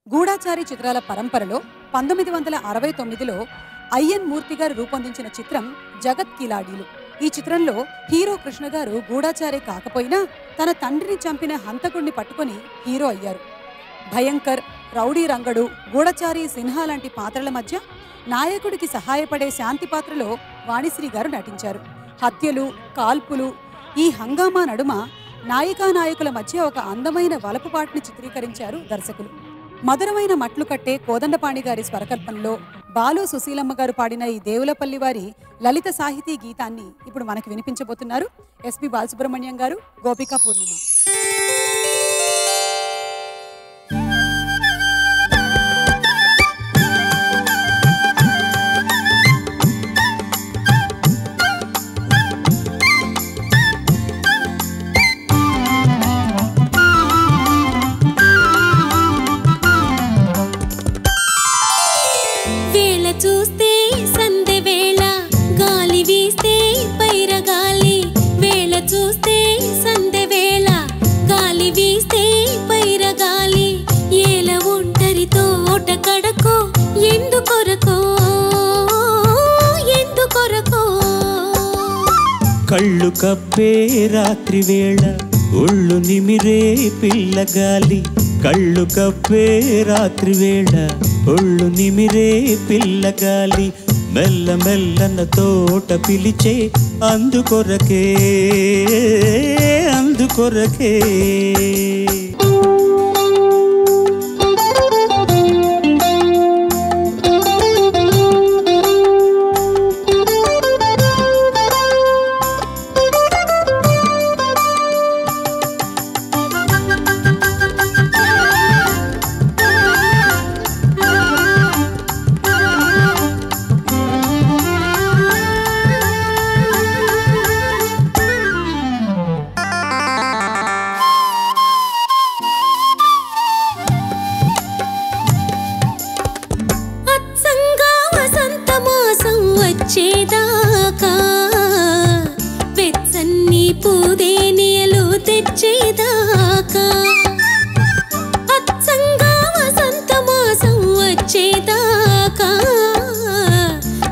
గూఢాచారి చిత్రాల పరంపరలో 1969లో ఐఎన్ మూర్తి గారు రూపొందించిన చిత్రం జగత్ కిలాడీలు. ఈ చిత్రంలో హీరో కృష్ణ గారు గూఢాచారి కాకపోయినా తన తండ్రిని చంపిన హంతకుడిని పట్టుకొని హీరో అయ్యారు. భయంకర్, రౌడీ రంగడు, గూఢచారి సిన్హా లాంటి పాత్రల మధ్య నాయకుడికి సహాయపడే శాంతి పాత్రలో వాణిశ్రీ గారు నటించారు. హత్యలు, కాల్పులు, ఈ హంగామా నడుమ నాయకుల మధ్య ఒక అందమైన వలపుపాటుని చిత్రీకరించారు దర్శకులు. మధురమైన మట్లు కట్టే కోదండపాణి గారి స్వరకల్పనలో బాలు సుశీలమ్మ గారు పాడిన ఈ దేవులపల్లి వారి లలిత సాహితీ గీతాన్ని ఇప్పుడు మనకు వినిపించబోతున్నారు ఎస్పి బాలసుబ్రహ్మణ్యం గారు, గోపికా పూర్ణిమ. చూస్తే సందె వేళ గాలి వీస్తే పైరగాలి, వేళ చూస్తే సందె వేళ గాలి వీస్తే పైరగాలి, ఏల ఒంటరి తోట కడకో ఎందుకొరకో ఎందుకొరకో. కళ్ళు కప్పే రాత్రి వేళ ఒళ్ళు నిమిరే పిల్లగాలి, కళ్ళు కప్పే రాత్రి వేళ ఒళ్ళు నిమిరే పిల్లగాలి, మెల్ల మెల్లన తోట పిలిచే అందుకొరకే అందుకొరకే. వచ్చేదాకా వెచ్చని పూదేనియలు తెచ్చేదాకా, అచ్చంగా వసంత మాసం వచ్చేదాకా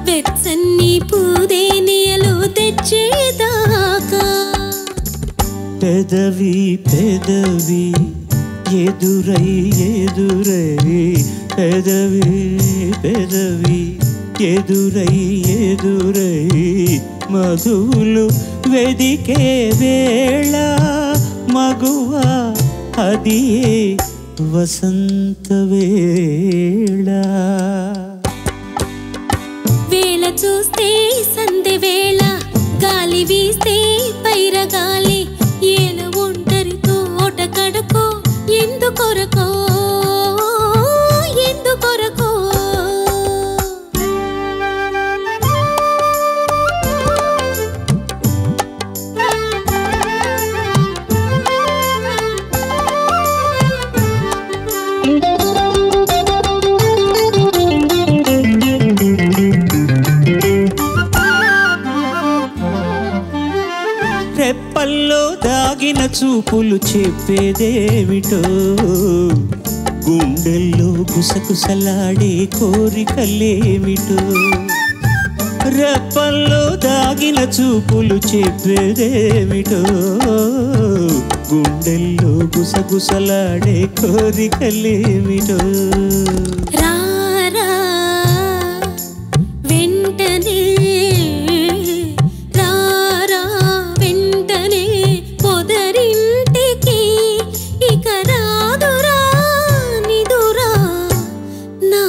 వెచ్చని పూదేనియలు తెచ్చేదాకా. పెదవి పెదవి ఎదురై ఎదురై, పెదవి పెదవి ఎదురై ఎదురై మధువులు వెదికే వేళ మగువ అది వసంత వేళ. వేళ చూస్తే సందె వేళ గాలి వీస్తే పైరగాలి, ఏల ఒంటరి తోట కడకో ఎందుకొరకో ఎందుకొరకో. రెప్పల్లో దాగిన చూపులు చెప్పేదేమిటో, గుండెల్లో గుసగుసలాడే కోరికలేమిటో. రెప్పల్లో దాగిన చూపులు చెప్పేదేమిటో, గుండెల్లో గుసగుసలాడే కోరికలేమిటో. రారా వెంటనే రారా వెంటనే పొదరింటికి, ఇక రాదురా నిదురా నా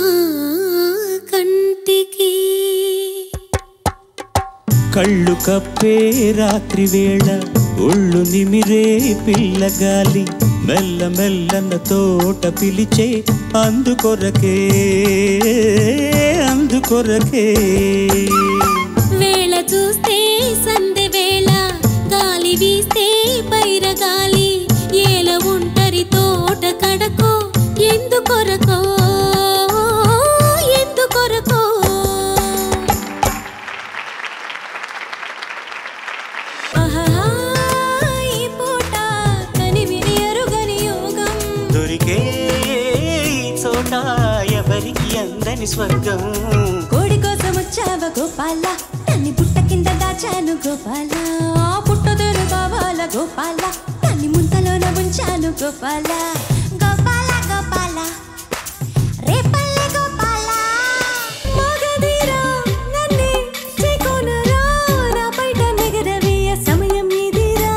కంటికి. కళ్ళు కప్పే రాత్రి వేళ ఒళ్ళు నిమిరే పిల్లగాలి, మెల్ల మెల్లన తోట పిలిచే అందుకొరకే అందుకొరకే. వేళ చూస్తే సందె వేళ గాలి వీస్తే పైరగాలి, ఏల ఒంటరి తోట కడకో ఎందుకొరకో ఎందుకొరకో. ఈ పూట కనివిని ఎరుగని యోగం దొరికే ఇస్తా ఎవరికి అందని స్వర్గం. కోడి కోసం వచ్చావ గోపాల, దాన్ని పుట్ట కింద దాచాను గోపాల. పుట్టదేరు కావాల గోపాల, దాన్ని ముంతలోన ఉంచాను గోపాల. గోపాల గోపాల రేపల్లె గోపాల. మగధీరా నన్నే చేకొనరా, నా బయట నెగరవేయ సమయం ఇదిరా.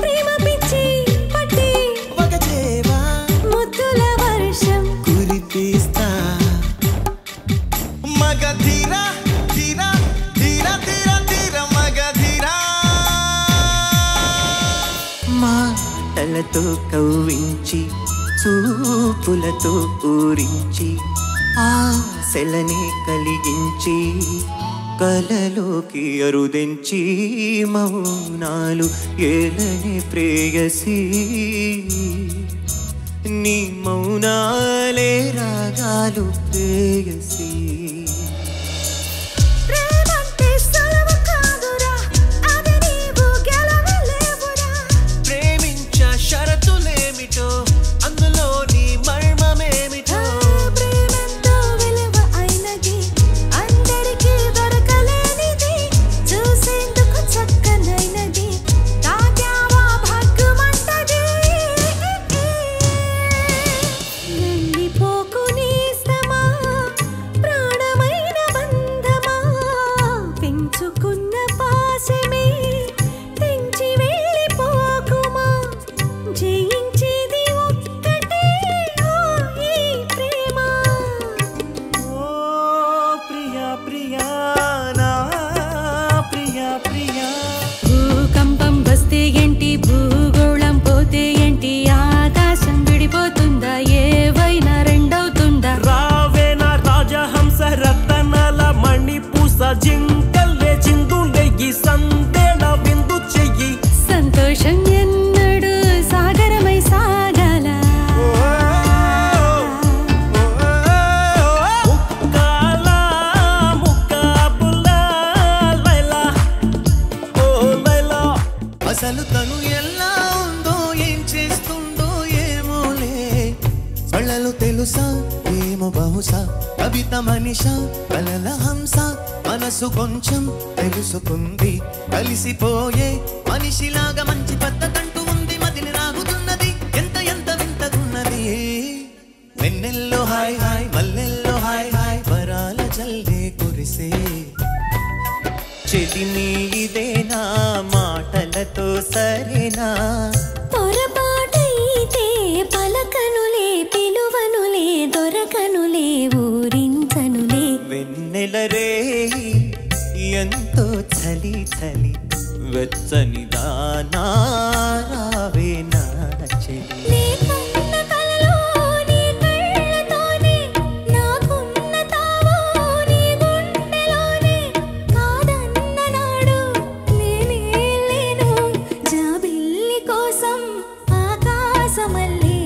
ప్రేమ పిచ్చి పట్టి వగచేవా ముద్దుల వర్షం కురిపిస్తా. మగధీరా ధీరా ధీరా ధీరా ధీరా మగధీరా. మాటలతో కవ్వించి చూపులతో ఊరించి ఆశలనే కలిగించి కలలోకి అరుదించి మౌనాలు ఏలనే ప్రేయసి. నీ మౌనాలే రాగాలు ప్రేయసి. ప్రేమంటే సులువు కాదురా, అది నీవు గెలవలేవురా. ప్రేమించ షరతులేమిటో, అందులో నీ మర్మమేమిటో. ప్రేమెంతో విలువ అయినది, అందరికీ దొరకలేనిది. చూసేందుకు చక్కనైనది, తాగావా భగ్గుమంటది. వెళ్ళిపోకు నేస్తమా, ప్రాణమైన బంధమా. పెంచుకున్న పాశమే తెంచి వెళ్ళిపోకుమా. జయించేది ఒక్కటే ఓ ఈ ప్రేమ. ఓ ప్రియా ప్రియా నా ప్రియా ప్రియా. భూకంపం వస్తే ఏంటి, భూగోళం పోతే ఏంటి, ఆకాశం విడిపోతుందా, ఏవైనా రెండవుతుందా. రావేనా రాజహంస రతనల మణిపూస జింకల్లే చిందులే ఈ సందేళ విందు చెయ్యి. సంతోషం ఎన్నడు సాగరమై సాగాల. ముక్కాల ముక్కాబుల లైలా ఓ లైలా. అసలు తను ఎలా ఉందో ఏం చేస్తుందో ఏమోలే. కళ్ళలు తెలుసా ఏమో బహుశా, కవిత మనిష కలల హంస. మనసు కొంచెం తెలుసుకుంది, కలిసిపోయే మనిషిలాగా మంచి పద్ధతంటూ ఉంది. మదిని రాగుతున్నది ఎంత ఎంత వింతగున్నది. వెన్నెల్లో హాయ్ హాయ్, మల్లెల్లో హాయ్ హాయ్, వరాల జల్దే కురిసే. చెలిమి ఇదేనా, మాటలతో సరేనా. పొరపాటైతే పలకనులే, పిలువనులే, దొరకనులే, ఊరించనులే. వెన్నెల రే ఎంతో చలి చలి, వెచ్చని దానా రావే నా చెలి. నీకున్న కలలో నీ కళ్ళతోనే, నాకున్న తావు నీ గుండెలోనే. కాదన్న నాడు నేనే లేను, జాబిల్లి కోసం ఆకాశమల్లే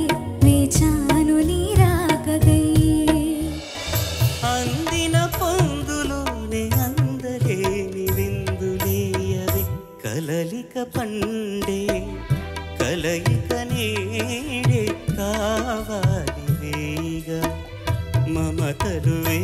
వేచాను నీ రాకగై. అందిన పొందులోనే అందలేని విందులేయవే. కలలిక పండే కలయిక నేడే కావాలి వేగా. మమతలు వే